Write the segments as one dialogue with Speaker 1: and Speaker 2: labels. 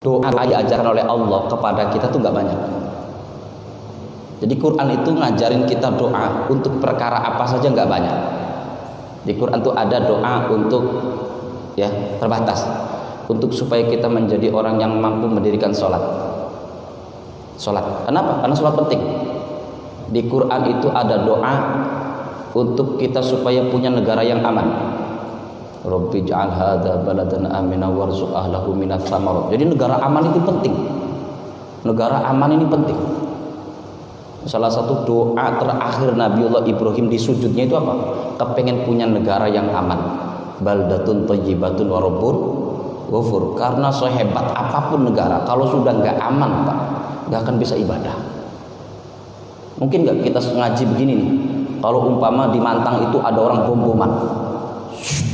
Speaker 1: Doa diajarkan oleh Allah kepada kita tuh nggak banyak. Jadi Quran itu ngajarin kita doa untuk perkara apa saja nggak banyak. Di Quran tuh ada doa untuk terbatas, untuk supaya kita menjadi orang yang mampu mendirikan sholat. Kenapa? Karena sholat penting. Di Quran itu ada doa untuk kita supaya punya negara yang aman. Rabbi ja'al hadza baladan amina warzuq ahlahu minats tsamarat. Jadi negara aman itu penting. Negara aman ini penting. Salah satu doa terakhir Nabiullah Ibrahim di sujudnya itu apa? Kepengen punya negara yang aman. Baldatun thayyibatun wa rabbun ghafur. Karena sehebat apapun negara, kalau sudah nggak aman, Pak, nggak akan bisa ibadah. Mungkin nggak kita ngaji begini nih? Kalau umpama di Mantang itu ada orang bom-boman,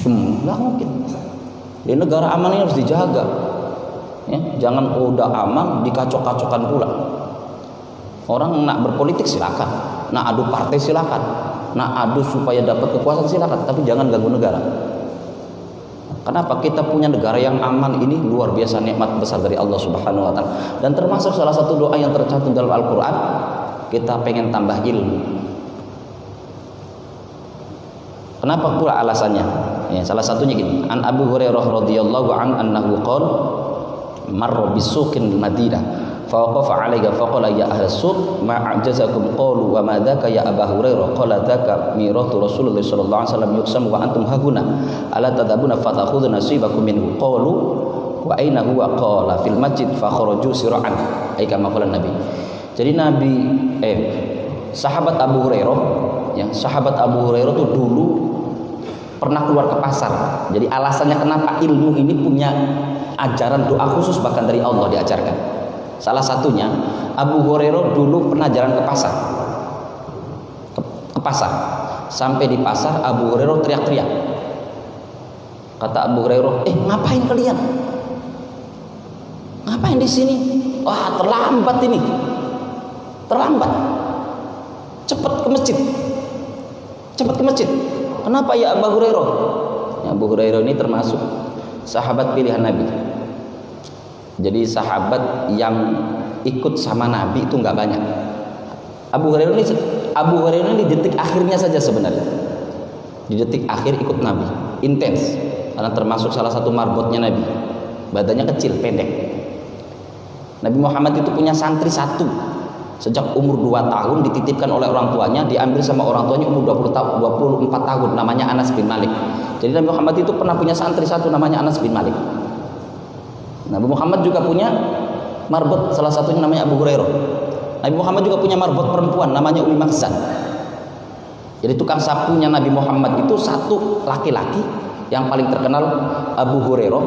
Speaker 1: nggak mungkin. Di negara aman ini harus dijaga. Ya, jangan udah aman dikacok-kacokkan pula. Orang nak berpolitik silakan, nak adu partai silakan, nak adu supaya dapat kekuasaan silakan, tapi jangan ganggu negara. Kenapa? Kita punya negara yang aman ini luar biasa nikmat besar dari Allah Subhanahu wa taala. Dan termasuk salah satu doa yang tercantum dalam Al-Qur'an, kita pengen tambah ilmu. Kenapa pula alasannya? Ya, salah satunya gini. An Abu Hurairah radhiyallahu anhu qala marra bisuqin Madinah fa waqafa 'alayha fa qala ya ahla suq ma a'jazakum qalu wa ma dzaka ya Abu Hurairah qala dzaka miratu Rasulullah sallallahu alaihi wasallam yuqsam wa antum hahuna ala tadabuna fatakhudhu nasibakum minhu qalu wa aina huwa qala fil masjid fa kharaju sir'an ay kama qala Nabi. Jadi sahabat Abu Hurairah, sahabat Abu Hurairah tuh dulu pernah keluar ke pasar. Jadi alasannya kenapa ilmu ini punya ajaran doa khusus bahkan dari Allah diajarkan. Salah satunya Abu Hurairah dulu pernah jalan ke pasar. Ke pasar. Sampai di pasar Abu Hurairah teriak-teriak. Kata Abu Hurairah, ngapain kalian? Ngapain di sini? Wah, terlambat ini. Terlambat. Cepat ke masjid. Cepat ke masjid. Kenapa ya Abu Hurairah? Ya, Abu Hurairah ini termasuk sahabat pilihan Nabi. Jadi sahabat yang ikut sama Nabi itu nggak banyak. Abu Hurairah ini di detik akhirnya saja sebenarnya. Di detik akhir ikut Nabi, intens. Karena termasuk salah satu marbotnya Nabi. Badannya kecil, pendek. Nabi Muhammad itu punya santri satu. Sejak umur 2 tahun dititipkan oleh orang tuanya, diambil sama orang tuanya umur 24 tahun, namanya Anas bin Malik. Jadi Nabi Muhammad itu pernah punya santri satu namanya Anas bin Malik. Nabi Muhammad juga punya marbot, salah satunya namanya Abu Hurairah. Nabi Muhammad juga punya marbot perempuan namanya Ummi Makhzan. Jadi tukang sapunya Nabi Muhammad itu satu laki-laki yang paling terkenal Abu Hurairah.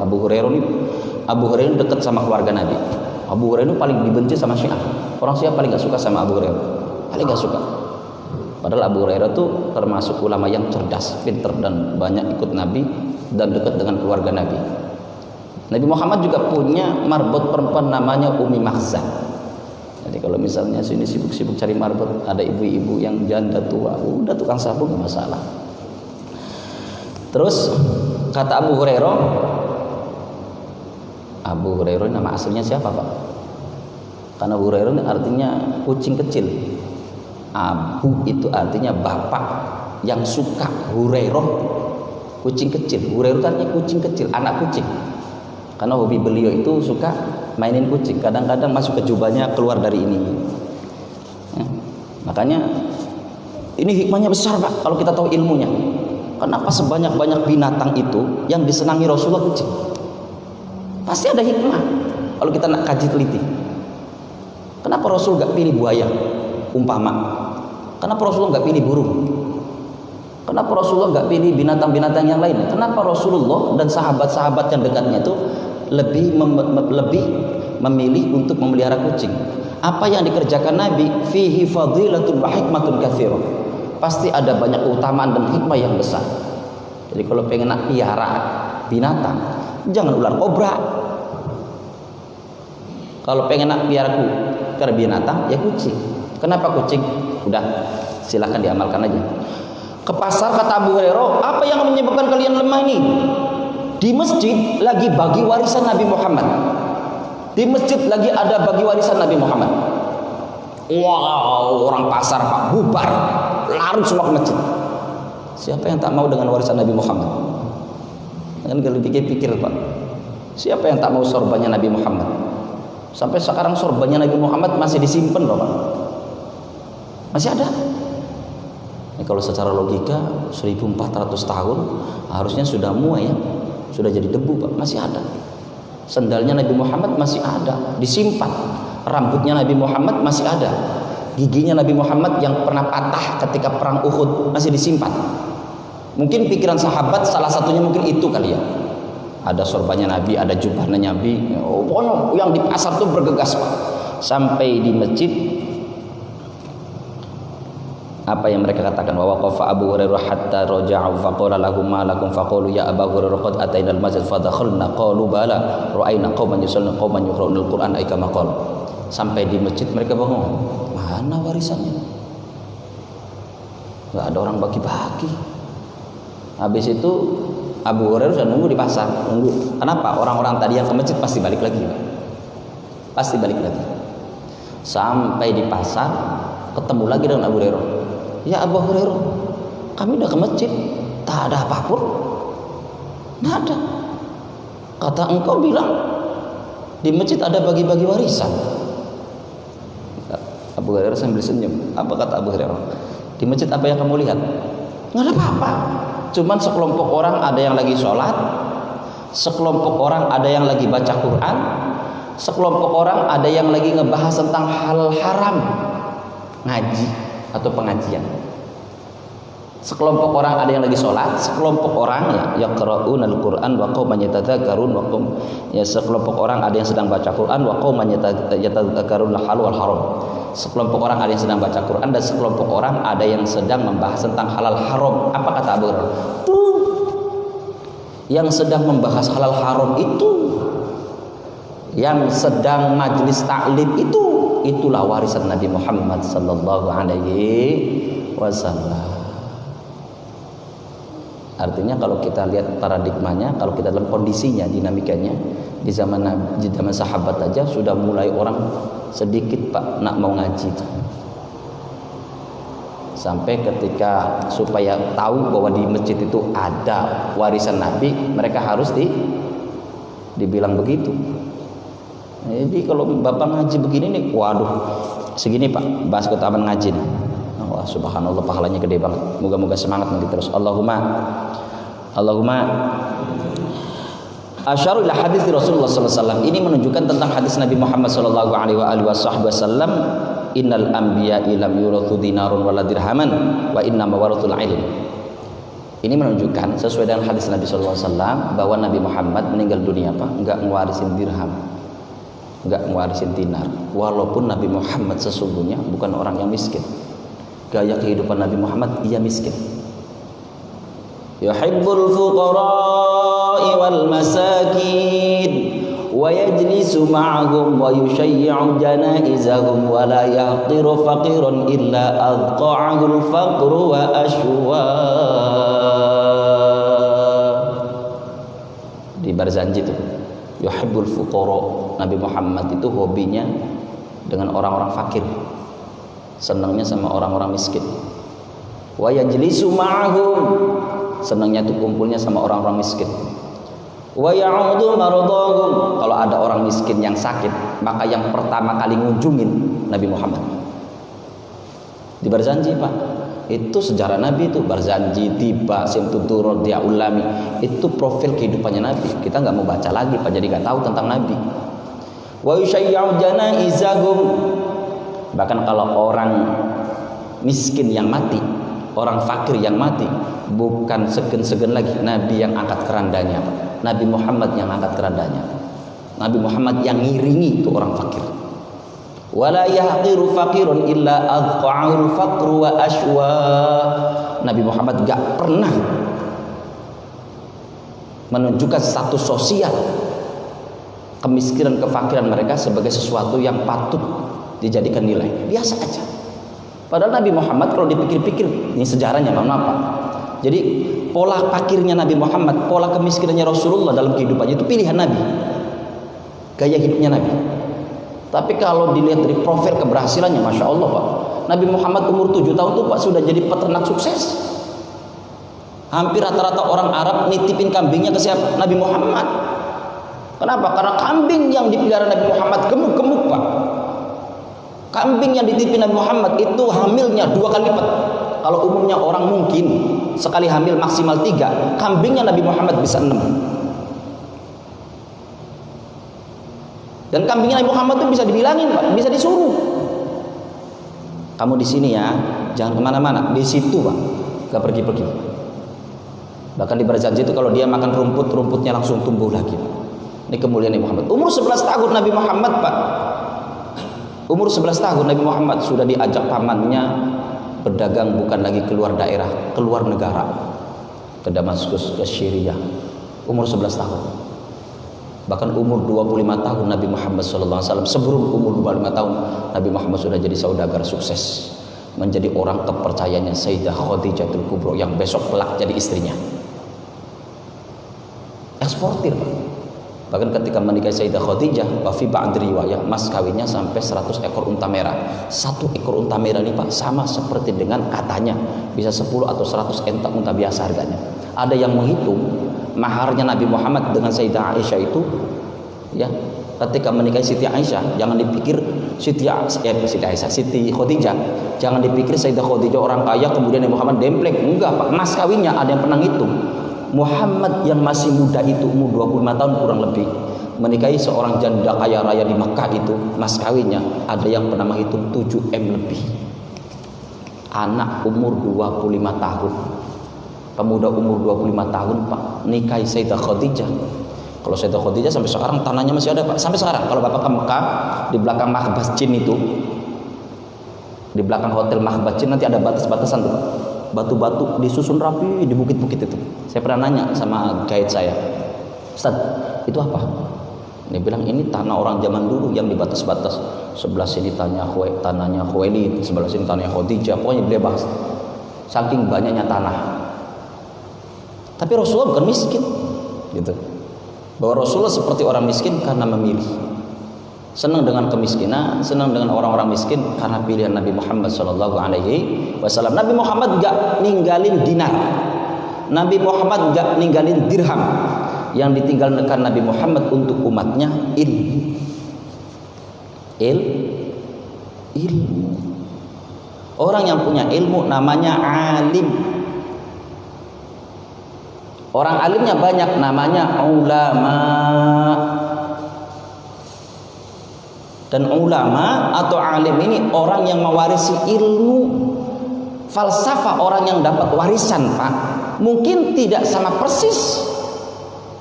Speaker 1: Abu Hurairah ini dekat sama keluarga Nabi. Abu Hurairah itu paling dibenci sama Syiah. Orang Syiah paling gak suka sama Abu Hurairah. Paling gak suka. Padahal Abu Hurairah itu termasuk ulama yang cerdas, pinter, dan banyak ikut Nabi dan dekat dengan keluarga Nabi. Nabi Muhammad juga punya marbot perempuan namanya Ummi Makhzan. Jadi kalau misalnya sini sibuk-sibuk cari marbot, ada ibu-ibu yang janda tua, udah tukang sapu gak masalah. Terus kata Abu Hurairah nama aslinya siapa, Pak? Karena Abu Hurairah artinya kucing kecil. Abu itu artinya bapak, yang suka Hurairah kucing kecil. Hurairah artinya kucing kecil, anak kucing. Karena hobi beliau itu suka mainin kucing. Kadang-kadang masuk ke jubahnya keluar dari ini. Makanya ini hikmahnya besar, Pak, kalau kita tahu ilmunya. Kenapa sebanyak-banyak binatang itu yang disenangi Rasulullah kucing? Pasti ada hikmah kalau kita nak kaji teliti. Kenapa Rasul gak pilih buaya umpama? Kenapa Rasulullah gak pilih burung? Kenapa Rasulullah gak pilih binatang-binatang yang lain? Kenapa Rasulullah dan sahabat-sahabat yang dekatnya itu lebih memilih untuk memelihara kucing? Apa yang dikerjakan Nabi? Fihi fadilatun wa hikmatun katsirah. Pasti ada banyak keutamaan dan hikmah yang besar. Jadi kalau pengen nak piara binatang, jangan ular kobra. Kalau pengen nak piara binatang, ya kucing. Kenapa kucing? Udah, silakan diamalkan aja. Ke pasar kata Abu Hurairah, apa yang menyebabkan kalian lemah ini? Di masjid lagi bagi warisan Nabi Muhammad. Di masjid lagi ada bagi warisan Nabi Muhammad. Wow, orang pasar Pak bubar, lari semua ke masjid. Siapa yang tak mau dengan warisan Nabi Muhammad? Kan kalau pikir-pikir Pak, siapa yang tak mau sorbannya Nabi Muhammad? Sampai sekarang sorbannya Nabi Muhammad masih disimpan loh Pak, masih ada. Ini kalau secara logika 1400 tahun harusnya sudah muai ya, sudah jadi debu Pak, masih ada. Sendalnya Nabi Muhammad masih ada, disimpan. Rambutnya Nabi Muhammad masih ada. Giginya Nabi Muhammad yang pernah patah ketika perang Uhud masih disimpan. Mungkin pikiran sahabat salah satunya mungkin itu kali ya. Ada sorbannya Nabi, ada jubahnya Nabi. Oh, pokoknya yang di pasar tuh bergegas Pak. Sampai di masjid, apa yang mereka katakan, wa waqafa Abu Hurairah hatta raja'u faqala lahum ma lakum faqalu ya Abu Hurairah qad ataina al-masjid fadakhalna qalu bala ra'ayna qauman yusalluna qauman yaqra'una al-Qur'an ay kama qala. Sampai di masjid mereka bangun, mana warisannya? Enggak ada orang bagi-bagi. Habis itu Abu Hurairah sudah nunggu di pasar, nunggu. Kenapa? Orang-orang tadi yang ke masjid pasti balik lagi. Pasti balik lagi. Sampai di pasar ketemu lagi dengan Abu Hurairah. Ya Abu Hurairah, kami udah ke masjid, tak ada apapun, nggak ada. Kata engkau bilang di masjid ada bagi-bagi warisan. Abu Hurairah sambil senyum. Apa kata Abu Hurairah? Di masjid apa yang kamu lihat? Nggak ada apa-apa. Cuman sekelompok orang ada yang lagi sholat, sekelompok orang ada yang lagi baca Quran, sekelompok orang ada yang lagi ngebahas tentang hal haram, ngaji atau pengajian. Sekelompok orang ada yang lagi sholat, sekelompok orang ya yaqra'unal Qur'an wa qauman yatadzakkarun wa qaum, ya sekelompok orang ada yang sedang baca Quran wa qauman yatadzakkarun al-halal wal haram. Sekelompok orang ada yang sedang baca Quran dan sekelompok orang ada yang sedang membahas tentang halal haram. Apa kata Abu Hurairah? Tuh, yang sedang membahas halal haram itu, yang sedang majlis taklim itu, itulah warisan Nabi Muhammad sallallahu alaihi wasallam. Artinya kalau kita lihat paradigmanya, kalau kita dalam kondisinya, dinamikanya di zaman sahabat aja sudah mulai orang sedikit Pak nak mau ngaji tuh. Sampai ketika supaya tahu bahwa di masjid itu ada warisan Nabi, mereka harus dibilang begitu. Jadi kalau Bapak ngaji begini nih, waduh, segini Pak, bahas keutamaan ngaji nih. Wah, subhanallah, pahalanya gede banget. Moga-moga semangat nanti terus. Allahumma asyara ila hadis Rasulullah sallallahu alaihi wasallam. Ini menunjukkan tentang hadis Nabi Muhammad sallallahu alaihi wasallam, innal anbiya lam yurathu dinarun wala dirhaman wa inna mawarathul ilm. Ini menunjukkan sesuai dengan hadis Nabi sallallahu alaihi wasallam bahwa Nabi Muhammad meninggal dunia Pak, enggak ngewarisin dirham, enggak ngewarisin dinar. Walaupun Nabi Muhammad sesungguhnya bukan orang yang miskin. Gaya kehidupan Nabi Muhammad ia miskin. Yuhibbul fuqara'i wal masakin wa yajlisu ma'ahum wa yushayyi'u janaizahum wa la yahqiru faqiran illa adqa'ahu al-faqru wa ashwa. Di Barzanji itu yuhibbul fuqara, Nabi Muhammad itu hobinya dengan orang-orang fakir, senangnya sama orang-orang miskin. Wa yajlisu ma'ahum, senangnya itu kumpulnya sama orang-orang miskin. Wa ya'udu maradahum, kalau ada orang miskin yang sakit, maka yang pertama kali ngunjungin Nabi Muhammad. Di Barzanji Pak, itu sejarah Nabi itu. Barzanji, Tiba, Simtutur, Dia Ulami, itu profil kehidupannya Nabi. Kita nggak mau baca lagi Pak, jadi nggak tahu tentang Nabi. Wa yushayyi'u janaizahum, bahkan kalau orang miskin yang mati, orang fakir yang mati, bukan segen-segen lagi Nabi yang angkat kerandanya, Nabi Muhammad yang angkat kerandanya. Nabi Muhammad yang ngiringi itu orang fakir. Wala yahqiru faqirun illa adqa'ul faqru wa ashwa. Nabi Muhammad gak pernah menunjukkan status sosial kemiskinan, kefakiran mereka sebagai sesuatu yang patut dijadikan nilai. Biasa aja. Padahal Nabi Muhammad kalau dipikir-pikir, ini sejarahnya mohon maaf Pak. Jadi pola fakirnya Nabi Muhammad, pola kemiskinannya Rasulullah dalam kehidupannya itu pilihan Nabi, gaya hidupnya Nabi. Tapi kalau dilihat dari profil keberhasilannya, Masya Allah Pak, Nabi Muhammad umur 7 tahun tuh Pak sudah jadi peternak sukses. Hampir rata-rata orang Arab nitipin kambingnya ke siapa? Nabi Muhammad. Kenapa? Karena kambing yang dipelihara Nabi Muhammad gemuk-gemuk Pak. Kambing yang dititipin Nabi Muhammad itu hamilnya 2 kali lipat. Kalau umumnya orang mungkin sekali hamil maksimal 3, kambingnya Nabi Muhammad bisa 6. Dan kambingnya Nabi Muhammad itu bisa dibilangin Pak, bisa disuruh. Kamu di sini ya, jangan kemana-mana, di situ Pak, gak pergi-pergi. Bahkan di berjanji itu kalau dia makan rumput, rumputnya langsung tumbuh lagi. Ini kemuliaan Nabi Muhammad. Umur 11 tahun Nabi Muhammad Pak, umur 11 tahun Nabi Muhammad sudah diajak pamannya berdagang, bukan lagi keluar daerah, keluar negara, ke Damaskus, ke Syria. Umur 11 tahun. Bahkan umur 25 tahun Nabi Muhammad SAW, sebelum umur 25 tahun Nabi Muhammad sudah jadi saudagar sukses, menjadi orang kepercayaannya Sayyidah Khadijatul Kubra yang besok kelak jadi istrinya. Eksportir Pak. Bahkan ketika menikahi Sayyidah Khadijah, wafi ba'd riwayah, mas kawinnya sampai 100 ekor unta merah. 1 ekor unta merah ini Pak sama seperti dengan katanya bisa 10 atau 100 entak unta biasa harganya. Ada yang menghitung maharnya Nabi Muhammad dengan Sayyidah Aisyah itu, ya, ketika menikahi Siti Aisyah, jangan dipikir Siti Khadijah, jangan dipikir Sayyidah Khadijah orang kaya kemudian Nabi Muhammad demplek. Enggak Pak, mas kawinnya ada yang pernah ngitung. Muhammad yang masih muda itu umur 25 tahun kurang lebih menikahi seorang janda kaya raya di Makkah itu, mas kawinnya ada yang pernah menghitung 7M lebih. Anak umur 25 tahun, pemuda umur 25 tahun Pak, nikahi Sayyidah Khadijah. Kalau Sayyidah Khadijah sampai sekarang tanahnya masih ada Pak, sampai sekarang. Kalau Bapak ke Mekah, di belakang Mahbas Jin itu, di belakang hotel Mahbas Jin nanti ada batas-batasan tuh Pak, batu-batu disusun rapi di bukit-bukit itu. Saya pernah nanya sama guide saya, Ustaz, itu apa? Dia bilang ini tanah orang zaman dulu yang dibatas-batas. Sebelah sini tanahnya Khuwailid, sebelah sini tanahnya Khadijah. Pokoknya bebas. Saking banyaknya tanah. Tapi Rasulullah bukan miskin, gitu. Bahwa Rasulullah seperti orang miskin karena memilih. Senang dengan kemiskinan, senang dengan orang-orang miskin karena pilihan Nabi Muhammad SAW. Nabi Muhammad gak ninggalin dinar, Nabi Muhammad gak ninggalin dirham. Yang ditinggalkan Nabi Muhammad untuk umatnya ilmu. Ilmu. Orang yang punya ilmu namanya alim. Orang alimnya banyak, namanya ulama. Dan ulama atau alim ini orang yang mewarisi ilmu. Falsafah orang yang dapat warisan Pak, mungkin tidak sama persis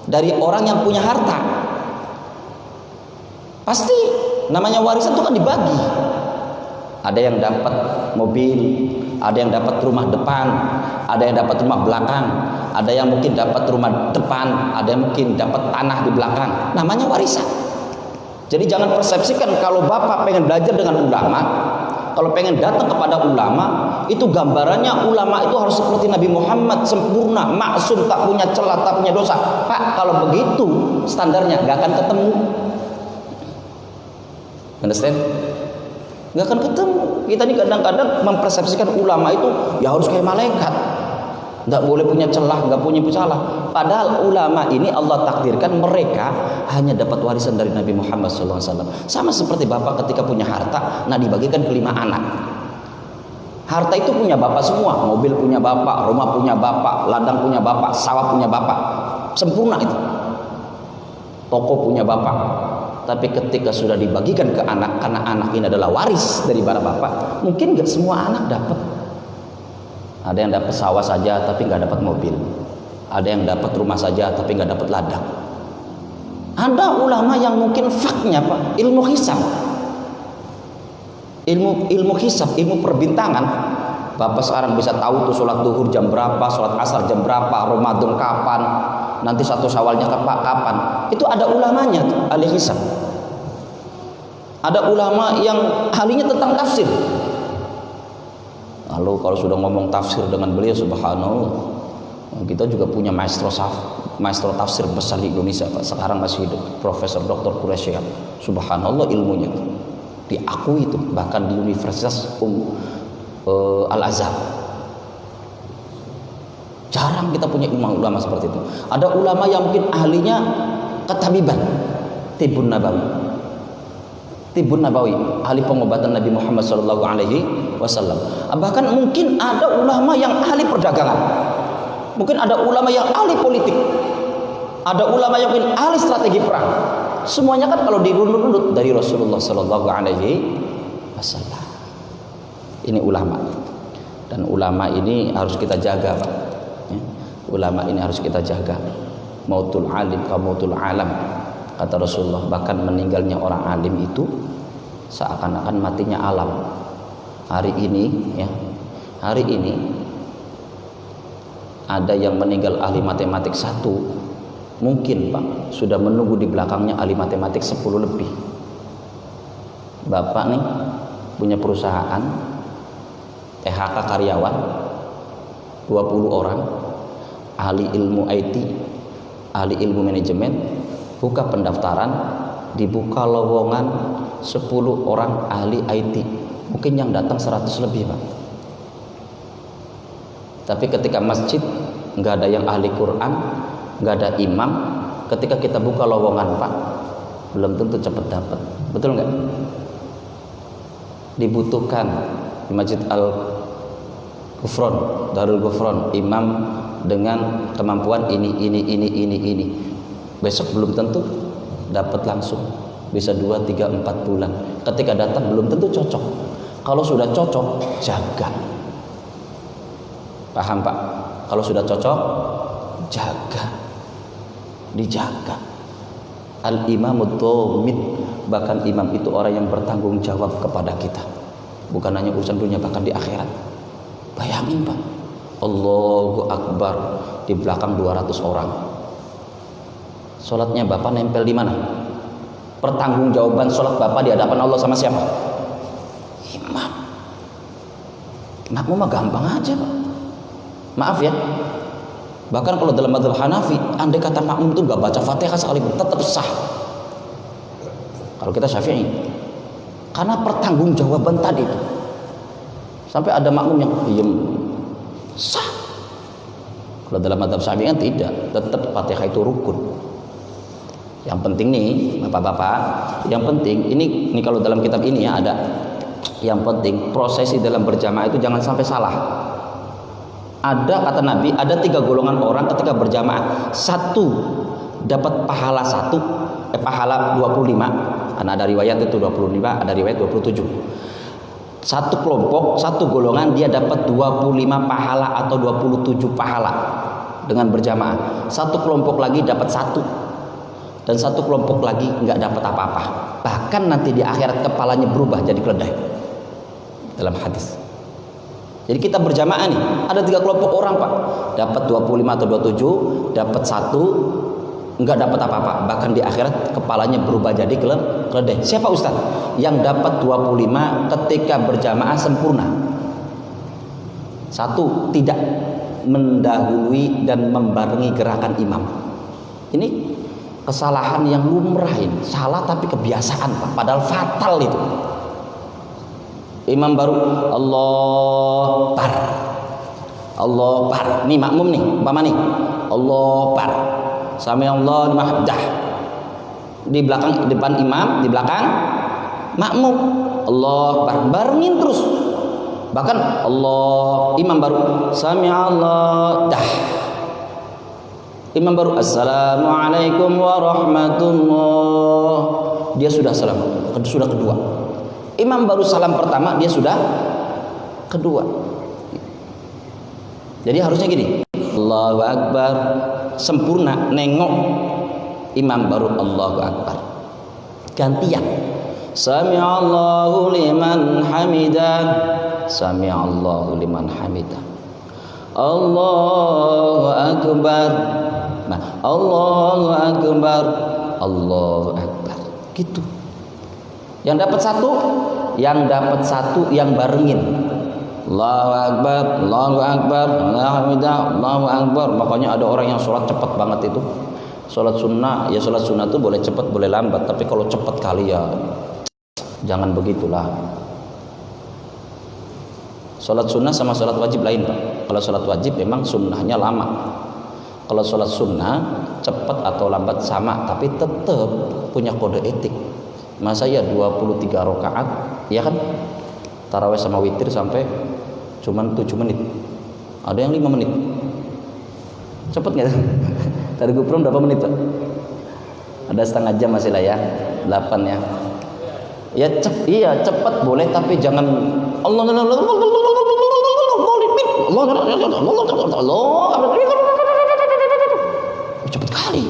Speaker 1: dari orang yang punya harta. Pasti namanya warisan itu kan dibagi. Ada yang dapat mobil, ada yang dapat rumah depan, ada yang dapat rumah belakang, ada yang mungkin dapat rumah depan, ada yang mungkin dapat tanah di belakang. Namanya warisan. Jadi jangan persepsikan kalau Bapak pengen belajar dengan ulama, kalau pengen datang kepada ulama, itu gambarannya ulama itu harus seperti Nabi Muhammad, sempurna, maksum, tak punya celah, tak punya dosa. Pak, kalau begitu standarnya gak akan ketemu. Understand? Gak akan ketemu. Kita ini kadang-kadang mempersepsikan ulama itu ya harus kayak malaikat, gak boleh punya celah, gak punya salah. Padahal ulama ini Allah takdirkan mereka hanya dapat warisan dari Nabi Muhammad SAW. Sama seperti Bapak ketika punya harta, nah dibagikan ke 5 anak. Harta itu punya Bapak semua, mobil punya Bapak, rumah punya Bapak, ladang punya Bapak, sawah punya Bapak, sempurna itu. Toko punya Bapak. Tapi ketika sudah dibagikan ke anak, karena anak ini adalah waris dari para Bapak, mungkin gak semua anak dapat. Ada yang dapat sawah saja tapi nggak dapat mobil. Ada yang dapat rumah saja tapi nggak dapat ladang. Ada ulama yang mungkin faknya Pak, ilmu hisab, ilmu hisab, ilmu perbintangan. Bapak sekarang bisa tahu tuh sholat duhur jam berapa, sholat asar jam berapa, Ramadan kapan, nanti 1 Syawalnya kapan. Itu ada ulamanya tuh, ahli hisab. Ada ulama yang ahlinya tentang tafsir. Lalu kalau sudah ngomong tafsir dengan beliau, subhanallah, kita juga punya maestro maestro tafsir besar di Indonesia Pak, sekarang masih hidup, Profesor Dr. Quraisy. Subhanallah ilmunya itu diakui itu bahkan di Universitas Al-Azhar. Jarang kita punya ulama seperti itu. Ada ulama yang mungkin ahlinya ketabiban, Tibbun Nabawi, ahli pengobatan Nabi Muhammad SAW. Bahkan mungkin ada ulama yang ahli perdagangan, mungkin ada ulama yang ahli politik, ada ulama yang mungkin ahli strategi perang. Semuanya kan kalau dirunut-runut dari Rasulullah SAW. Ini ulama, dan ulama ini harus kita jaga Pak. Ulama ini harus kita jaga. Mautul alim ka mautul alam, kata Rasulullah. Bahkan meninggalnya orang alim itu seakan-akan matinya alam. Hari ini ada yang meninggal ahli matematik 1, mungkin Pak sudah menunggu di belakangnya ahli matematik 10 lebih. Bapak nih punya perusahaan, THK karyawan 20 orang, ahli ilmu IT, ahli ilmu manajemen, buka pendaftaran, dibuka lowongan 10 orang ahli IT, mungkin yang datang 100 lebih Pak. Tapi ketika masjid nggak ada yang ahli Quran, nggak ada imam, ketika kita buka lowongan Pak, belum tentu cepat dapat. Betul nggak? Dibutuhkan di Masjid Al-Ghufron, Darul Ghufron, imam dengan kemampuan ini. Besok belum tentu dapat langsung, bisa 2, 3, 4 bulan. Ketika datang belum tentu cocok. Kalau sudah cocok, jaga. Paham Pak? Kalau sudah cocok, jaga, dijaga. Al-imamud dhamit, bahkan imam itu orang yang bertanggung jawab kepada kita, bukan hanya urusan dunia, bahkan di akhirat. Bayangin Pak, Allahu Akbar, di belakang 200 orang. Sholatnya Bapak nempel di mana? Pertanggungjawaban sholat Bapak di hadapan Allah sama siapa? Imam. Makmum mah gampang aja Pak. Maaf ya, bahkan kalau dalam mazhab Hanafi, andai kata makmum itu gak baca Fatihah sekalipun tetap sah. Kalau kita Syafi'i, karena pertanggungjawaban tadi itu, sampai ada makmum yang diem, sah. Kalau dalam mazhab Syafi'i kan tidak, tetap Fatihah itu rukun. Yang penting nih bapak-bapak, yang penting ini kalau dalam kitab ini ya ada, yang penting prosesi dalam berjamaah itu jangan sampai salah. Ada kata Nabi, ada 3 golongan orang ketika berjamaah. 1 dapat pahala 1, pahala 25. Karena ada riwayat itu 25, ada riwayat 27. Satu kelompok, satu golongan dia dapat 25 pahala atau 27 pahala dengan berjamaah. Satu kelompok lagi dapat 1, dan satu kelompok lagi nggak dapat apa-apa. Bahkan nanti di akhirat kepalanya berubah jadi keledai. Dalam hadis. Jadi kita berjamaah nih, ada 3 kelompok orang Pak, dapat 25 atau 27, dapat 1, enggak dapat apa-apa. Bahkan di akhirat kepalanya berubah jadi keledai. Siapa Ustaz? Yang dapat 25 ketika berjamaah sempurna. 1, tidak mendahului dan membarengi gerakan imam. Ini kesalahan yang lumrah ini. Salah tapi kebiasaan Pak, padahal fatal itu. Imam baru Allah par, Allah par. Nih makmum nih, umpama nih Allah par, sami Allah liman hamidah. Di belakang, depan imam, di belakang makmum Allah par, barengin terus. Bahkan Allah, imam baru sami Allah dah. Imam baru assalamualaikum warahmatullah. Dia sudah salam, sudah kedua. Imam baru salam pertama, dia sudah kedua. Jadi harusnya gini, Allahu Akbar, sempurna, nengok imam baru Allahu Akbar. Gantian. Sami'allahu liman hamidah. Sami'allahu liman hamidah. Allahu Akbar. Nah, Allahu Akbar, Allahu Akbar. Gitu. Yang dapat 1, yang barengin. Allahu Akbar, Allahu Akbar, Allahu Akbar. Makanya ada orang yang sholat cepat banget itu. Sholat sunnah, ya sholat sunnah itu boleh cepat boleh lambat, tapi kalau cepat kali ya jangan begitulah. Sholat sunnah sama sholat wajib lain Pak. Kalau sholat wajib memang sunnahnya lama. Kalau sholat sunnah cepat atau lambat sama, tapi tetap punya kode etik. Masa ya 23 rakaat, ya kan? Tarawih sama witir sampai cuman 7 menit. Ada yang 5 menit. Cepet nggak? Tadi GoPro berapa menit Pak? Ada setengah jam masih lah ya, 8 ya. Ya iya cepet boleh, tapi jangan cepet kali.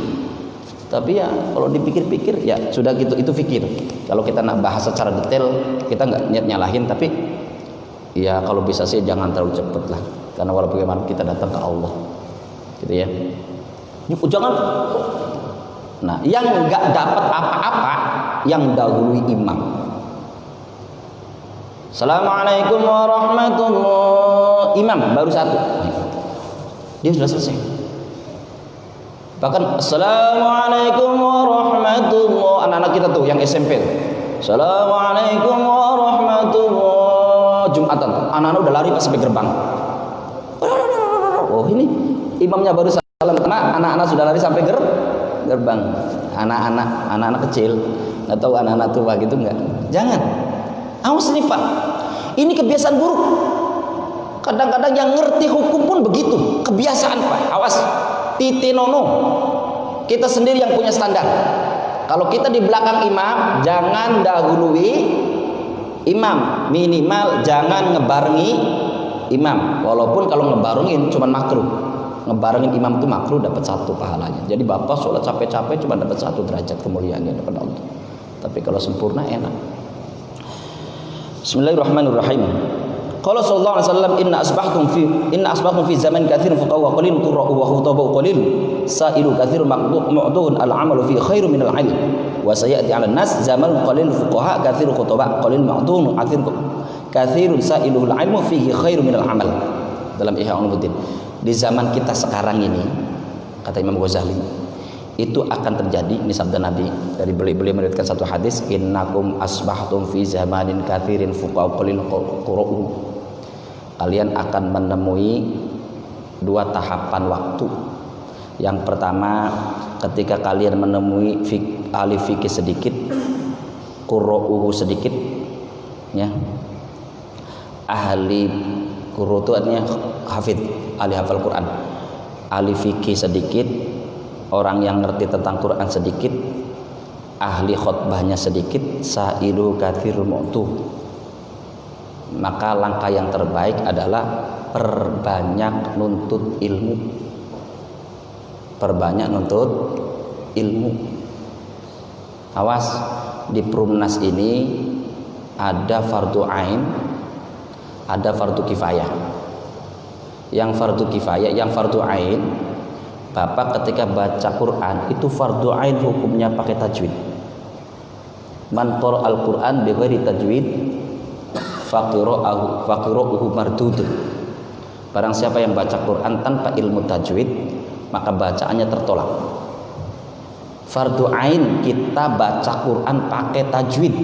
Speaker 1: Tapi ya kalau dipikir-pikir ya sudah gitu, itu fikir. Kalau kita nak bahas secara detail kita nggak niat nyalahin, tapi ya kalau bisa sih jangan terlalu cepet lah, karena walaupun bagaimana kita datang ke Allah, gitu ya. Jangan. Nah, yang nggak dapat apa-apa yang dahului imam. Assalamualaikum warahmatullahi. Imam baru satu, dia sudah selesai. Bahkan assalamualaikum warahmatullahi, anak-anak kita tuh yang SMP. Assalamualaikum warahmatullahi. Jumatan, anak-anak udah lari pas sampai gerbang. Oh ini imamnya baru salam, anak-anak sudah lari sampai gerbang. Anak-anak kecil, nggak tahu anak-anak tua gitu nggak. Jangan. Awas nih Pak, ini kebiasaan buruk. Kadang-kadang yang ngerti hukum pun begitu, kebiasaan Pak. Awas, titinono. Kita sendiri yang punya standar. Kalau kita di belakang imam, jangan dahului imam. Minimal jangan ngebarengi imam. Walaupun kalau ngebarengin cuma makruh. Ngebarengin imam itu makruh, dapat 1 pahalanya. Jadi bapak sholat capek-capek cuma dapat 1 derajat kemuliaannya depan Allah. Tapi kalau sempurna enak. Bismillahirrahmanirrahim. Qala sallallahu alaihi wasallam inna asbahtum fi zaman katsirun fuqaha wa qalil qurra'u wa khutaba qalil sa'ilu katsirun maqdu'un al-'amalu fi khairu min al-'ilm wa sayati 'ala an-nas zaman qalil fuqaha katsirun khutaba qalil maqdu'un katsirun sa'ilu al-'ilmu fihi khairu min al-'amal. Dalam Ihya Ulumuddin, di zaman kita sekarang ini, kata Imam Ghazali, itu akan terjadi, ini sabda Nabi dari beliau meriwayatkan satu hadis, innakum asbahtum fi zamanin katsirin fuqaha qalil qura'u. Kalian akan menemui 2 tahapan waktu. Yang pertama, ketika kalian menemui ahli fikih sedikit, qura'u sedikit, ya. Ahli qura'u itu artinya hafid, ahli hafal Quran. Ahli fikih sedikit, orang yang ngerti tentang Quran sedikit, ahli khutbahnya sedikit, sa'ilu katsirul mu'tu. Maka langkah yang terbaik adalah perbanyak nuntut ilmu. Perbanyak nuntut ilmu. Awas, di Perumnas ini ada fardu ain, ada fardu kifayah. Yang fardu kifayah, yang fardu ain, Bapak ketika baca Quran itu fardu ain hukumnya pakai tajwid. Man qara al-Quran bi ghairi tajwid faqiruhu mardud. Barang siapa yang baca Quran tanpa ilmu tajwid, maka bacaannya tertolak. Fardu ain kita baca Quran pakai tajwid.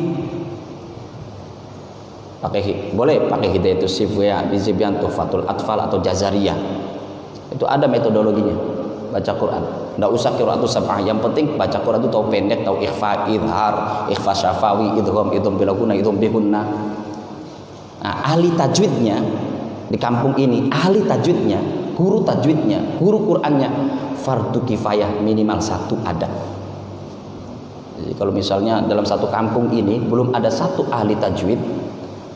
Speaker 1: Boleh pakai Hidayatus Sifya, Bizibyan, Tuhfatul Atfal atau Jazariyah. Itu ada metodologinya. Baca Quran, nggak usah qiraatus sab'ah. Yang penting baca Quran itu tahu pendek, tahu ikhfa, idhar, ikhfa syafawi, idgham bilaguna, idgham bihunna. Nah, ahli tajwidnya di kampung ini, ahli tajwidnya, guru tajwidnya, guru Qurannya, fardu kifayah minimal 1 ada. Jadi kalau misalnya dalam satu kampung ini belum ada 1 ahli tajwid,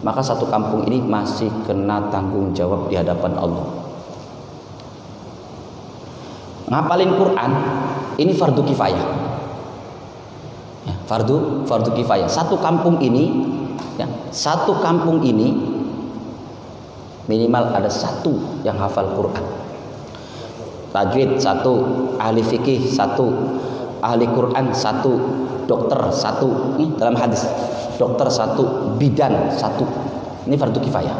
Speaker 1: maka satu kampung ini masih kena tanggung jawab di hadapan Allah. Ngapalin Quran ini fardu kifayah, ya, fardu kifayah. Satu kampung ini, ya, satu kampung ini minimal ada 1 yang hafal Quran. Tajwid 1, ahli fikih 1, ahli Quran 1, dokter 1. Dalam hadis dokter 1, bidan 1. Ini fardu kifayah.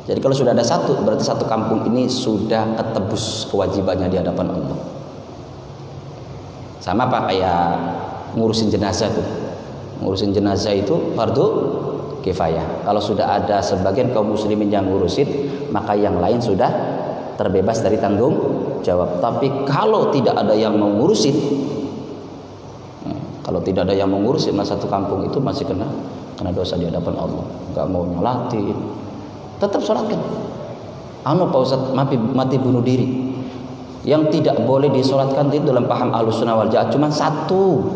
Speaker 1: Jadi kalau sudah ada satu, berarti satu kampung ini sudah ketebus kewajibannya di hadapan Allah. Sama apa kayak ngurusin jenazah tuh. Ngurusin jenazah itu fardu kifayah. Kalau sudah ada sebagian kaum muslimin yang ngurusin, maka yang lain sudah terbebas dari tanggung jawab. Tapi kalau tidak ada yang mengurusin, maka satu kampung itu masih kena dosa di hadapan Allah. Enggak mau nyolatin, tetap sholatkan. Pak Ustaz, mati bunuh diri. Yang tidak boleh disolatkan itu dalam paham Ahlussunnah wal Jamaah cuma satu.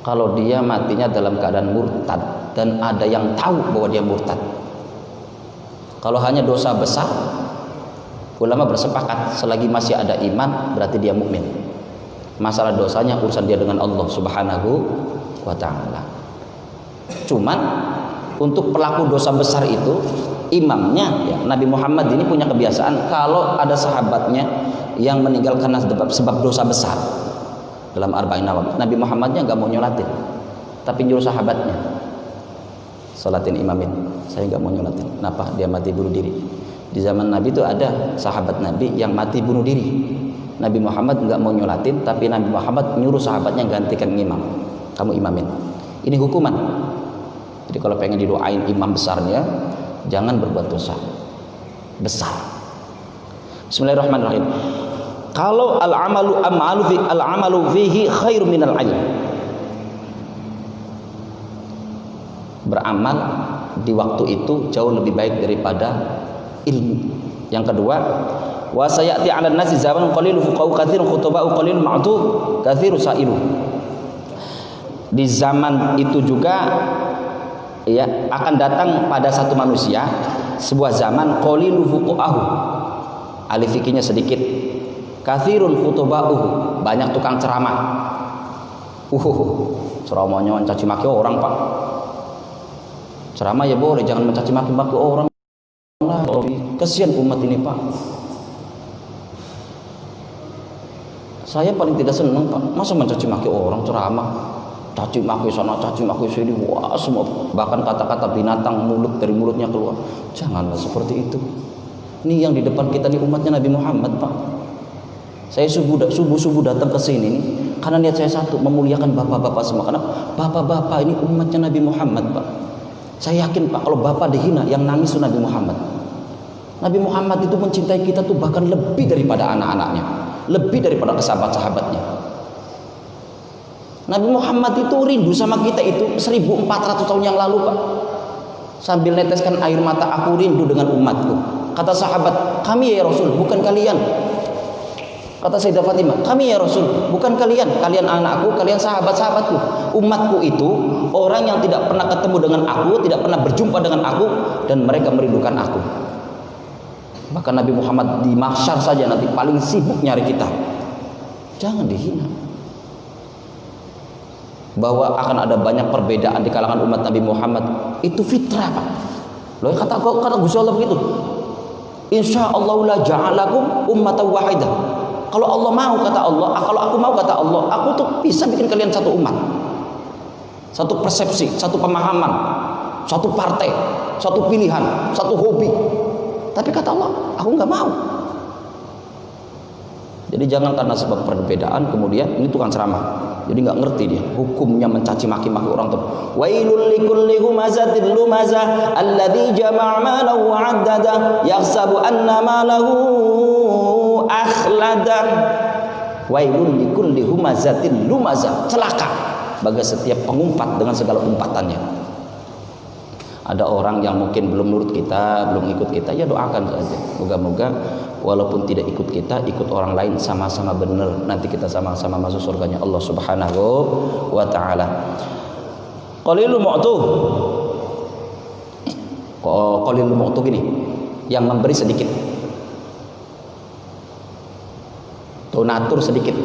Speaker 1: Kalau dia matinya dalam keadaan murtad dan ada yang tahu bahwa dia murtad. Kalau hanya dosa besar, ulama bersepakat selagi masih ada iman berarti dia mukmin. Masalah dosanya urusan dia dengan Allah Subhanahu wa taala. Cuman untuk pelaku dosa besar itu imamnya ya, Nabi Muhammad ini punya kebiasaan kalau ada sahabatnya yang meninggal karena sebab dosa besar dalam Arba'in Nawawi, Nabi Muhammadnya nggak mau nyolatin, tapi nyuruh sahabatnya sholatin imamin. Saya nggak mau nyolatin. Kenapa? Dia mati bunuh diri. Di zaman Nabi itu ada sahabat Nabi yang mati bunuh diri. Nabi Muhammad nggak mau nyolatin, tapi Nabi Muhammad nyuruh sahabatnya gantikan imam. Kamu imamin. Ini hukuman. Jadi kalau pengen didoain imam besarnya, jangan berbuat dosa besar. Bismillahirrahmanirrahim. Kalau al-amalu fihi khairu minal ilm. Beramal di waktu itu jauh lebih baik daripada ilmu. Yang kedua, wa sayati 'alan nasi zaman qalilun fuqahu katsirun khutba'u qalilun ma'tu katsiru sa'ilu. Di zaman itu juga ya akan datang pada satu manusia sebuah zaman qalilu fuqahu, ahli fikihnya sedikit, katsirun khutba'u, banyak tukang ceramah. Ceramahnya mencaci maki orang, Pak. Ceramah ya boleh, jangan mencaci maki orang lah. Kasihan umat ini, Pak. Saya paling tidak senang, Pak. Masa mencaci maki orang ceramah? Caci maki sana, caci maki sini, wah semua, bahkan kata-kata binatang dari mulutnya keluar. Janganlah seperti itu. Ini yang di depan kita nih umatnya Nabi Muhammad, Pak. Saya subuh datang ke sini nih, karena niat saya satu, memuliakan bapak-bapak semua. Karena bapak-bapak ini umatnya Nabi Muhammad, Pak. Saya yakin, Pak, kalau bapak dihina, yang nangis itu Nabi Muhammad. Nabi Muhammad itu mencintai kita tuh bahkan lebih daripada anak-anaknya, lebih daripada sahabat-sahabatnya. Nabi Muhammad itu rindu sama kita itu 1400 tahun yang lalu, Pak. Sambil neteskan air mata, aku rindu dengan umatku. Kata sahabat, kami ya Rasul, bukan kalian. Kata Sayyidah Fatimah, kami ya Rasul, bukan kalian. Kalian anakku, kalian sahabat-sahabatku. Umatku itu orang yang tidak pernah ketemu dengan aku, tidak pernah berjumpa dengan aku, dan mereka merindukan aku. Bahkan Nabi Muhammad di mahsyar saja nanti paling sibuk nyari kita. Jangan dihina. Bahwa akan ada banyak perbedaan di kalangan umat Nabi Muhammad itu fitrah, Pak. Loh, kata Gusti Allah begitu. Insyaallah la ja'alakum ummatan wahidah. Kalau Allah mau, kata Allah, kalau aku mau, kata Allah, aku tuh bisa bikin kalian satu umat, satu persepsi, satu pemahaman, satu partai, satu pilihan, satu hobi. Tapi kata Allah, aku nggak mau. Jadi jangan karena sebab perbedaan kemudian ini tukang ceramah. Jadi nggak ngerti dia hukumnya mencaci maki orang tuh. Wailul likulli humazatin lumazah alladzi jama'a malahu 'addada yahsabu anna malahu akhlada. Wailul likulli humazatin lumazah, celaka bagi setiap pengumpat dengan segala umpatannya. Ada orang yang mungkin belum nurut kita, belum ikut kita, ya doakan saja. Moga-moga walaupun tidak ikut kita, ikut orang lain sama-sama benar. Nanti kita sama-sama masuk surganya Allah Subhanahu wa taala. Qalilul mu'tu. Qalilul mu'tu gini, yang memberi sedikit. Donatur sedikit.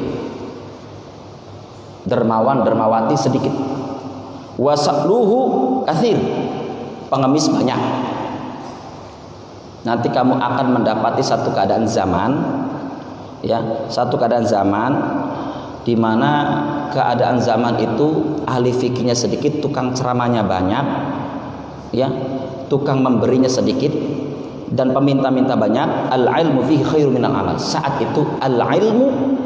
Speaker 1: Dermawan, dermawati sedikit. Wasaqluhu katsir. Pengemis banyak. Nanti kamu akan mendapati satu keadaan zaman, ya, satu keadaan zaman di mana keadaan zaman itu ahli fikihnya sedikit, tukang ceramahnya banyak, ya, tukang memberinya sedikit dan peminta-minta banyak, al-ilmu fihi khairun minal amal. Saat itu al-ilmu,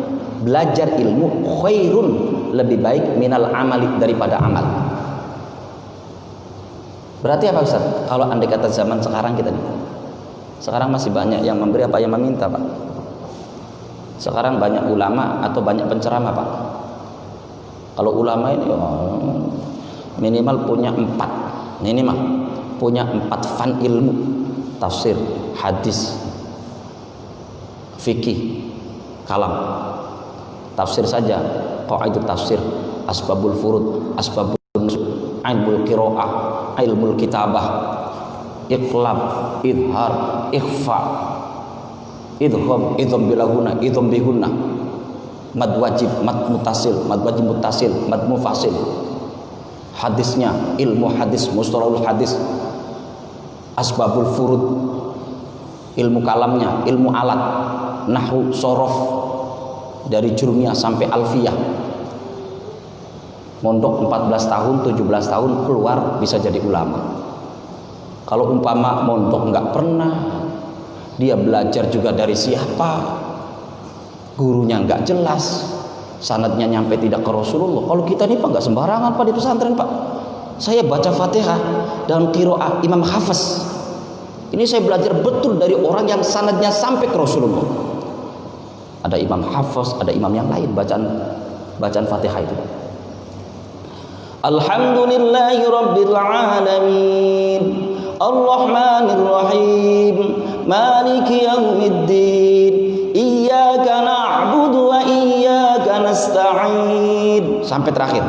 Speaker 1: belajar ilmu, khairun, lebih baik minal amali, daripada amal. Berarti apa Ustaz? Kalau andai kata zaman sekarang kita nih, sekarang masih banyak yang memberi apa yang meminta Pak? Sekarang banyak ulama atau banyak penceramah Pak? Kalau ulama ini minimal punya 4, minimal punya 4 fan ilmu, tafsir, hadis, fikih, kalam. Tafsir saja, qaidah tafsir, asbabul furud, asbabul nuzul, ilmul qiraah, ilmul kitabah, iqlab, idhar, ikhfa, idham bilahuna, idham bihunna, mad wajib, mad mutasil, mad wajib mutasil, mad mufasil. Hadisnya, ilmu hadis, mustalahul hadis, asbabul furud, ilmu kalamnya, ilmu alat, nahwu, sorof, dari jurmiyah sampai alfiyah. Mondok 14 tahun, 17 tahun, keluar bisa jadi ulama. Kalau umpama mondok nggak pernah, dia belajar juga dari siapa, gurunya nggak jelas, sanadnya nyampe tidak ke Rasulullah. Kalau kita nih Pak nggak sembarangan Pak di pesantren Pak. Saya baca Fatihah dalam qiraah Imam Hafiz. Ini saya belajar betul dari orang yang sanadnya sampai ke Rasulullah. Ada Imam Hafiz, ada imam yang lain bacaan Fatihah itu. Alhamdulillahi rabbil alamin, Ar-Rahmanir Rahim, Maliki yaumiddin, Iyyaka na'budu wa iyyaka nasta'in, sampai terakhir.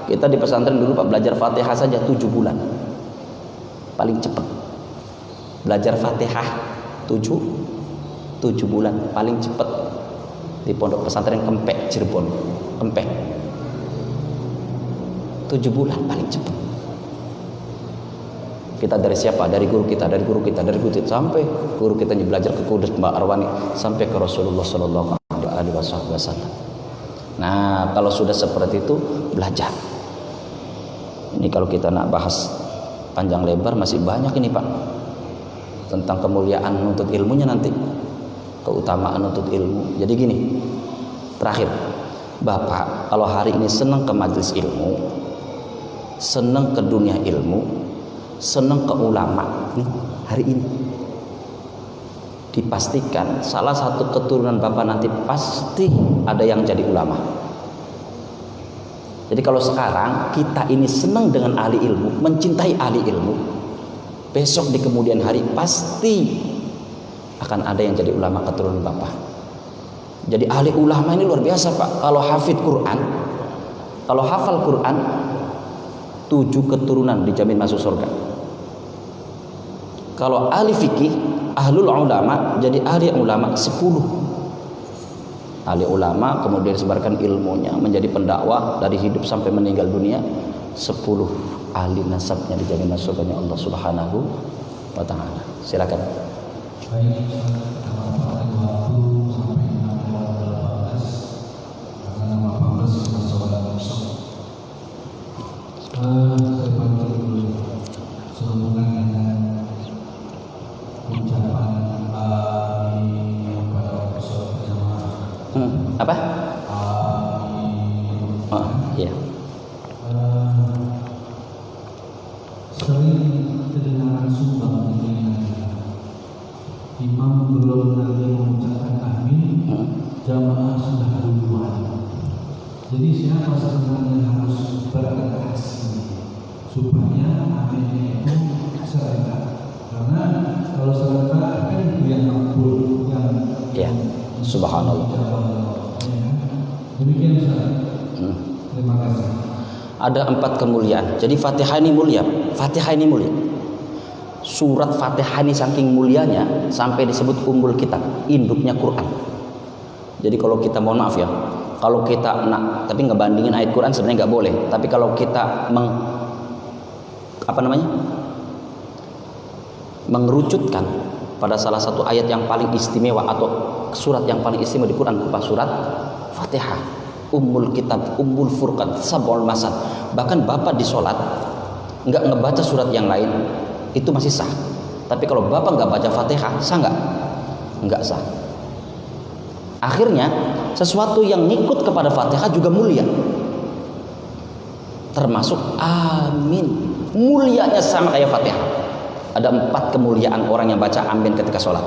Speaker 1: Kita di pesantren dulu Pak belajar Fatihah saja 7 bulan. Paling cepat. Belajar Fatihah 7 bulan paling cepat. Di pondok pesantren Kempek Cirebon. Kempek. 7 bulan paling cepat. Kita dari siapa? Dari guru kita, dari guru kita, dari guru kita, sampai guru kita belajar ke Kudus Mbak Arwani, sampai ke Rasulullah sallallahu alaihi wasallam. Nah, kalau sudah seperti itu belajar. Ini kalau kita nak bahas panjang lebar masih banyak ini Pak, tentang kemuliaan menuntut ilmunya nanti, keutamaan menuntut ilmu. Jadi gini, terakhir, Bapak kalau hari ini senang ke majelis ilmu, senang ke dunia ilmu, senang ke ulama, nih hari ini dipastikan salah satu keturunan Bapak nanti pasti ada yang jadi ulama. Jadi kalau sekarang kita ini senang dengan ahli ilmu, mencintai ahli ilmu, besok di kemudian hari pasti akan ada yang jadi ulama keturunan Bapak. Jadi ahli ulama ini luar biasa Pak. Kalau hafid Quran, kalau hafal Quran, 7 keturunan dijamin masuk surga. Kalau ahli fikih, ahlul ulama, jadi ahli ulama 10. Ahli ulama kemudian sebarkan ilmunya, menjadi pendakwah dari hidup sampai meninggal dunia. 10 ahli nasabnya dijamin masuk surganya Allah Subhanahu wa taala. Silakan. Baik, apa? Oh, iya.
Speaker 2: Sering kedengaran sumbang imam belum lagi mengucapkan amin, jamaah sudah duluan. Jadi siapa sebenarnya harus beraksi supaya aminnya itu serentak? Karena kalau serentak kan dia ngampul yang
Speaker 1: subhanallah.
Speaker 2: Demikian Ustaz. Terima kasih.
Speaker 1: Ada 4 kemuliaan. Jadi Fatihah ini mulia. Fatihah ini mulia. Surat Fatihah ini saking mulianya sampai disebut ummul kitab, induknya Quran. Jadi kalau kita, mohon maaf ya, kalau kita tapi ngebandingin ayat Quran sebenarnya nggak boleh. Tapi kalau kita mengerucutkan pada salah satu ayat yang paling istimewa atau surat yang paling istimewa di Quran berupa surat Fatihah, ummul kitab, ummul furqan, sab'ul masad. Bahkan Bapak di sholat nggak ngebaca surat yang lain, itu masih sah. Tapi kalau bapak nggak baca Fatihah, sah nggak? Nggak sah. Akhirnya sesuatu yang ngikut kepada Fatihah juga mulia, termasuk amin. Mulianya sama kayak Fatihah. Ada 4 kemuliaan orang yang baca amin ketika sholat.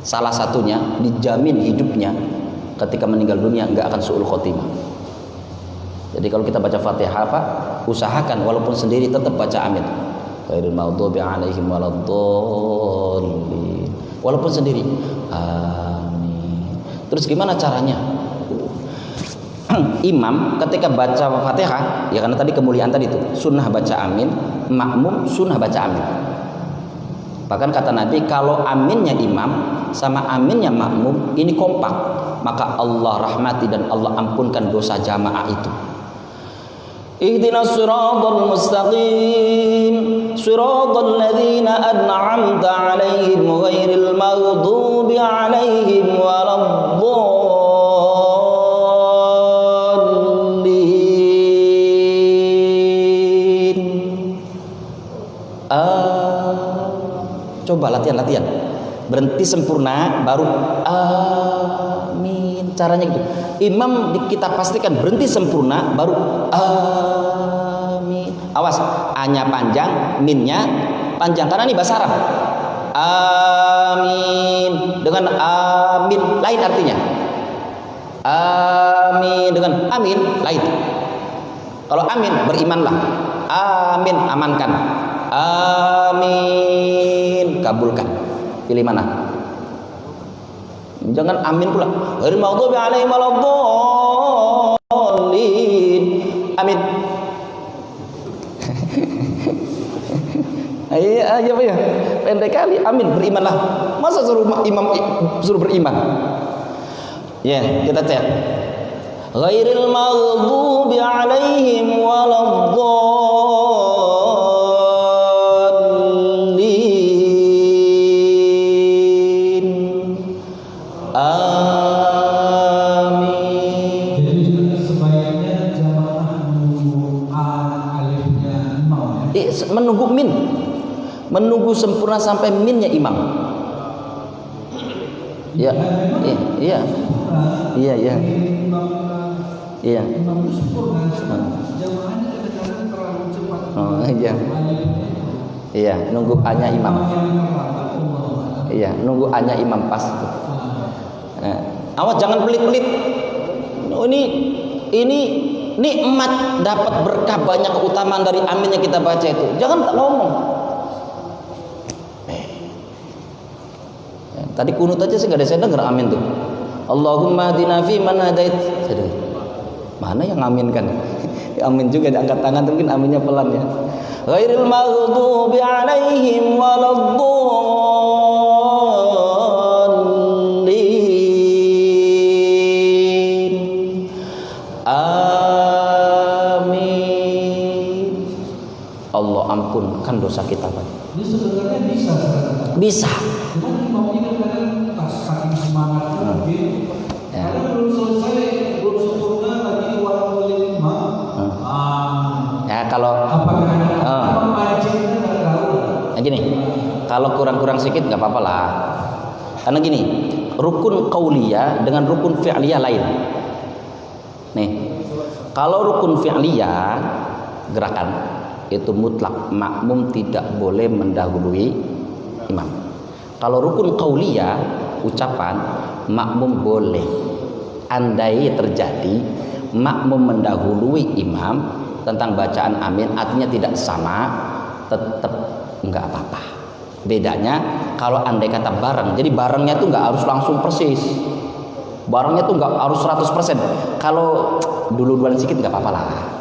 Speaker 1: Salah satunya dijamin hidupnya ketika meninggal dunia nggak akan su'ul khotimah. Jadi kalau kita baca Fatihah usahakan walaupun sendiri tetap baca amin. Ghairil maghdubi 'alaihim waladdallin. Walaupun sendiri. Amin. Terus gimana caranya? Imam ketika baca Fatihah, ya karena tadi kemuliaan tadi itu, sunnah baca amin, makmum sunnah baca amin. Bahkan kata Nabi, kalau aminnya imam sama aminnya makmum ini kompak, maka Allah rahmati dan Allah ampunkan dosa jamaah itu. Ihdinas siratal mustaqim, siratal ladzina an'amta 'alaihim ghairil maghdubi 'alaihim waladdallin. Coba latihan. Berhenti sempurna baru amin. Caranya gitu. Imam kita pastikan berhenti sempurna baru amin. Awas, a-nya panjang, min-nya panjang karena ini bahasa Arab. Amin dengan amin lain artinya. Amin dengan amin lain. Kalau amin berimanlah. Amin amankan. Amin kabulkan. Pilih mana? Jangan amin pula. Ghairil maghdubi 'alaihim waladdallin. Amin. Ayo apa ya? Pendek kali. Amin, berimanlah. Masa suruh imam suruh beriman? Ya, kita cek. Ghairil maghdubi 'alaihim waladdallin. Menunggu min, menunggu sempurna sampai minnya imam. Iya. Oh iya. Iya, nunggu a-nya imam. Iya, nunggu a-nya imam pas. Awas jangan pelit-pelit. Oh, ini nikmat dapat berkah banyak keutamaan dari amin yang kita baca itu. Jangan tak ngomong. Tadi kunut aja sih nggak ada saya dengar amin tuh. Allahumma hdina fi man hadait. Mana yang amin kan? Amin juga diangkat tangan mungkin aminnya pelan ya. Ghairil maghdubi 'alaihim waladdallin. Allah ampunkan dosa kita, Pak.
Speaker 2: Ini sebenarnya bisa.
Speaker 1: Bisa.
Speaker 2: Cuma imam ini kadang pas saking semangatnya mungkin karena belum selesai, belum sempurna lagi walaupun imam.
Speaker 1: Ya kalau
Speaker 2: apakah mancingnya nggak tahu?
Speaker 1: Nah gini, kalau kurang-kurang sedikit nggak apa-apa lah. Karena gini, rukun qauliyah dengan rukun fi'liyah lain. Nih, kalau rukun fi'liyah gerakan itu mutlak, makmum tidak boleh mendahului imam. Kalau rukun qauliyah ucapan, makmum boleh. Andai terjadi makmum mendahului imam tentang bacaan amin, artinya tidak sama, tetap nggak apa-apa. Bedanya kalau andai kata bareng, jadi barengnya tuh nggak harus langsung persis, barengnya tuh nggak harus 100%. Kalau dulu-duluan sedikit nggak apa-apa lah.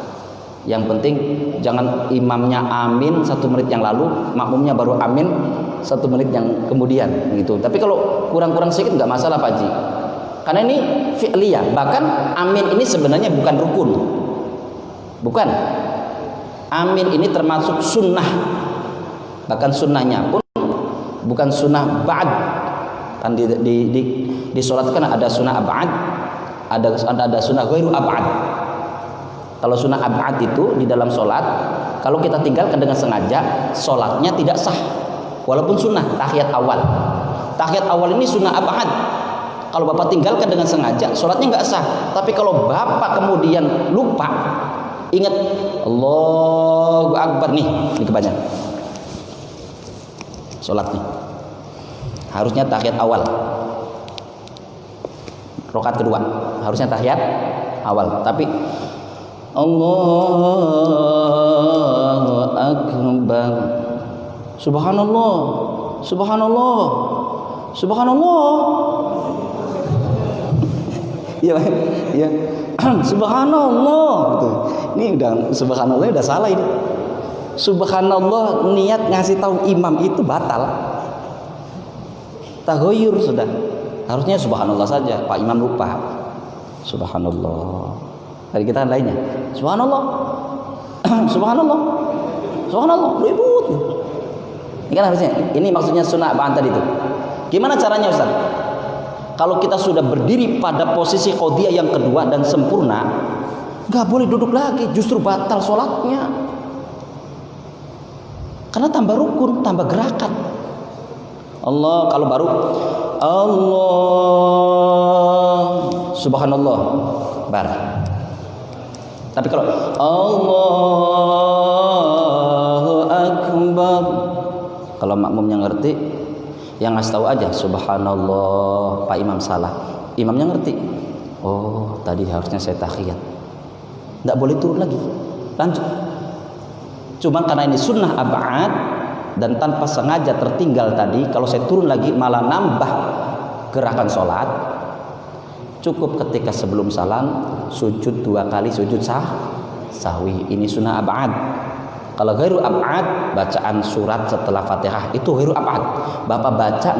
Speaker 1: Yang penting jangan imamnya amin 1 menit yang lalu, makmumnya baru amin 1 menit yang kemudian gitu. Tapi kalau kurang-kurang sedikit nggak masalah Pak Haji. Karena ini fi'liyah. Bahkan amin ini sebenarnya bukan rukun. Bukan. Amin ini termasuk sunnah. Bahkan sunnahnya pun bukan sunnah ba'd. Kan di sholat kan ada sunnah ab'ad, ada sunnah ghairu ab'ad. Kalau sunnah ab'ad itu di dalam sholat kalau kita tinggalkan dengan sengaja, sholatnya tidak sah. Walaupun sunnah tahiyat awal. Tahiyat awal ini sunnah abad. Kalau bapak tinggalkan dengan sengaja, sholatnya nggak sah. Tapi kalau bapak kemudian lupa, ingat Allahu Akbar nih kebanyakan sholat nih. Harusnya tahiyat awal. Rakaat kedua harusnya tahiyat awal. Tapi Allahu Akbar. Subhanallah. Subhanallah. Subhanallah. Iya, iya. Subhanallah gitu. Ini udah subhanallah udah salah ini. Subhanallah niat ngasih tahu imam itu batal. Taghayyur sudah. Harusnya subhanallah saja, Pak Imam lupa. Subhanallah. Hari kita lainnya. Subhanallah. Subhanallah. Subhanallah. Ribut. Ini kan harusnya. Ini maksudnya sunnah apaan tadi itu? Gimana caranya Ustaz? Kalau kita sudah berdiri pada posisi qodiyah yang kedua dan sempurna, nggak boleh duduk lagi, justru batal sholatnya. Karena tambah rukun, tambah gerakan. Allah kalau baru Allah subhanallah bar. Tapi kalau Allahu Akbar, kalau makmumnya ngerti, yang ngasih tahu aja subhanallah, Pak Imam salah. Imamnya ngerti. Oh, tadi harusnya saya tahiyat. Enggak boleh turun lagi. Lanjut. Cuma karena ini sunnah ab'ad dan tanpa sengaja tertinggal tadi, kalau saya turun lagi malah nambah gerakan sholat. Cukup ketika sebelum salam sujud 2 kali sujud sahwi. Ini sunnah ab'ad. Kalau ghairu ab'ad, bacaan surat setelah Fatihah itu ghairu ab'ad. Bapak baca,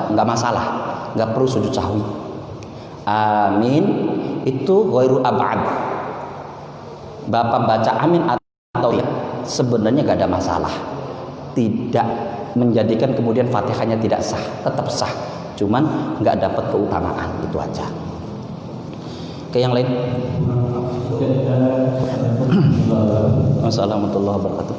Speaker 1: enggak masalah. Enggak perlu sujud sahwi. Amin itu ghairu ab'ad. Bapak baca amin atau ya, sebenarnya enggak ada masalah. Tidak menjadikan kemudian Fatihahnya tidak sah, tetap sah. Cuman enggak dapat keutamaan, itu aja. Ke yang lain. Assalamualaikum warahmatullahi wabarakatuh.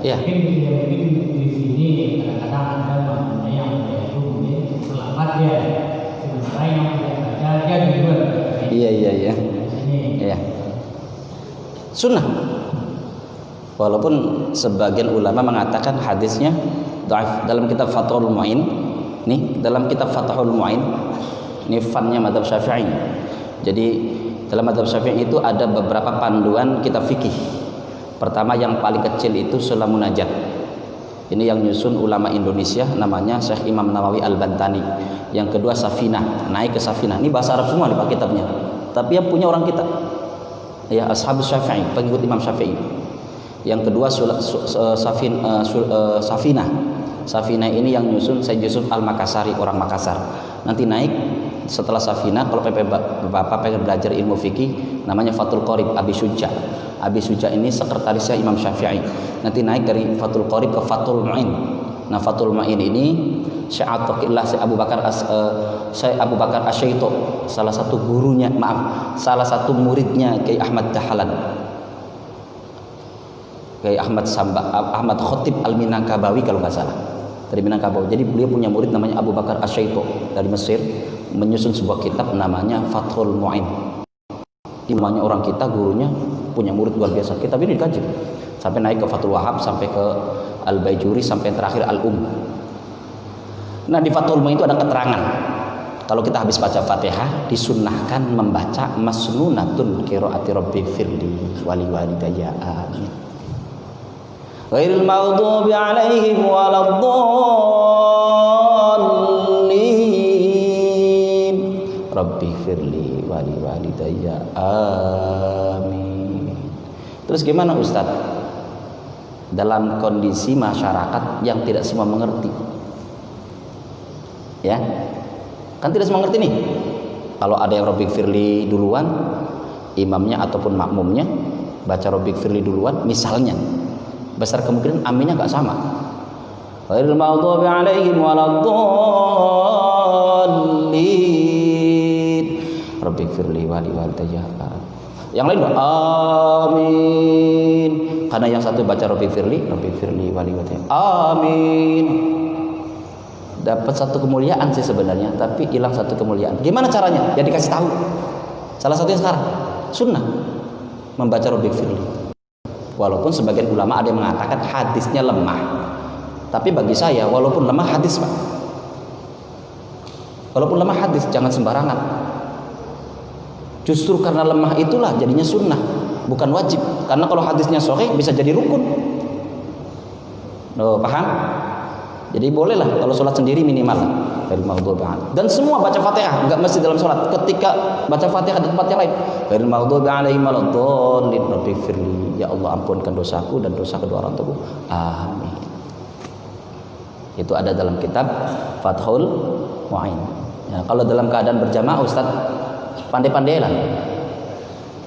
Speaker 1: Ya. Ya.
Speaker 3: Di sini kadang-kadang ada maknanya yang itu mungkin terlambat ya. Sementara yang tidak baca dia duluan.
Speaker 1: Iya. Iya. Sunnah. Walaupun sebagian ulama mengatakan hadisnya dhaif. Dalam kitab Fathul Mu'in, nih dalam kitab Fathul Mu'in, ini fannya mazhab Syafi'i. Jadi dalam mazhab Syafi'i itu ada beberapa panduan kitab fikih. Pertama yang paling kecil itu Sulam Munajat. Ini yang nyusun ulama Indonesia, namanya Syekh Imam Nawawi Al-Bantani. Yang kedua Safinah, naik ke Safinah. Ini bahasa Arab semua nih Pak kitabnya. Tapi yang punya orang kita, ya Ashabus Syafi'i, pengikut Imam Syafi'i. Yang kedua Safinah. Safinah ini yang nyusun Sayyid Yusuf Al-Makassari, orang Makassar. Nanti naik setelah Safinah, kalau Bapak pengen belajar ilmu fikih, namanya Fathul Qorib Abi Syuja. Abi Syuja ini sekretarisnya Imam Syafi'i. Nanti naik dari Fathul Qorib ke Fathul Mu'in. Nah, Fathul Mu'in ini Syekh Abu Bakar Asyaito, salah satu gurunya, salah satu muridnya Kiai Ahmad Dahlan. Kiai Ahmad Khotib Al-Minangkabawi kalau nggak salah. Dari Minangkabau. Jadi beliau punya murid namanya Abu Bakar Asyaito dari Mesir, menyusun sebuah kitab namanya Fathul Mu'in. Namanya orang kita, gurunya punya murid luar biasa. Kitab ini dikaji sampai naik ke Fathul Wahab, sampai ke Al-Baijuri, sampai yang terakhir Al-Um. Nah, di Fathul Mu'in itu ada keterangan kalau kita habis baca Fatihah disunnahkan membaca masnunatun qiraati rabbi firli wali walidayya amin ghairil maghdubi alaihim waladdallin rabbi firli wali walidayya amin. Terus gimana Ustaz dalam kondisi masyarakat yang tidak semua mengerti? Ya, kan tidak semua ngerti nih. Kalau ada yang Rabbi firli duluan, imamnya ataupun makmumnya baca Rabbi firli duluan, misalnya, besar kemungkinan aminnya nggak sama. Ghairil maghdubi 'alaihim waladdallin. Rabbi firli wa liwalidayya. Yang lain amin. Karena yang satu baca Rabbi firli wa liwalidayya. Amin. Dapat satu kemuliaan sih sebenarnya, tapi hilang satu kemuliaan. Gimana caranya? Ya dikasih tahu. Salah satunya sekarang sunnah membaca Rabbi firli. Walaupun sebagian ulama ada yang mengatakan hadisnya lemah, tapi bagi saya walaupun lemah hadis, Pak. Walaupun lemah hadis, jangan sembarangan. Justru karena lemah itulah jadinya sunnah, bukan wajib. Karena kalau hadisnya sahih bisa jadi rukun. Oh, paham? Jadi bolehlah kalau sholat sendiri minimal. Dan semua baca Fatihah, enggak mesti dalam sholat. Ketika baca Fatihah di tempat yang lain, ghairil maghdubi 'alaihim waladdallin. Rabbi firli, ya Allah ampunkan dosaku dan dosa kedua orang tuaku. Amin. Itu ada dalam kitab Fathul Mu'in. Ya, kalau dalam keadaan berjamaah, Ustaz, pandai-pandailah.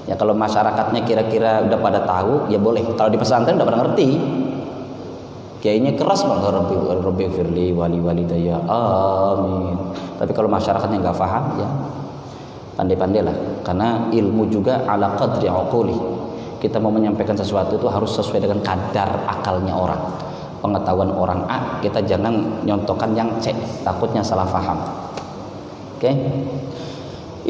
Speaker 1: Ya kalau masyarakatnya kira-kira udah pada tahu, ya boleh. Kalau di pesantren udah pada ngerti. Kayaknya keras banget Rabbi firli wali walidayya amin. Tapi kalau masyarakatnya nggak paham, ya pandai-pandailah. Karena ilmu juga ala qadri uquli. Kita mau menyampaikan sesuatu itu harus sesuai dengan kadar akalnya orang. Pengetahuan orang A, kita jangan nyontohkan yang C, takutnya salah paham. Oke?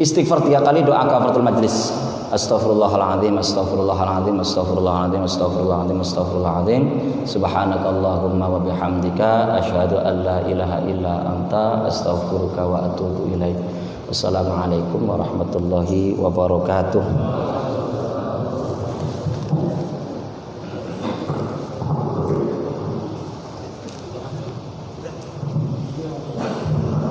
Speaker 1: Istighfar 3 kali, doa kafaratul majlis. Astaghfirullahaladzim, astaghfirullahaladzim, astaghfirullahaladzim, astaghfirullahaladzim, astaghfirullahaladzim. Subhanakallahumma wa bihamdika asyhadu an la ilaha illa anta astaghfiruka wa atubu ilaik. Wassalamualaikum warahmatullahi wabarakatuh.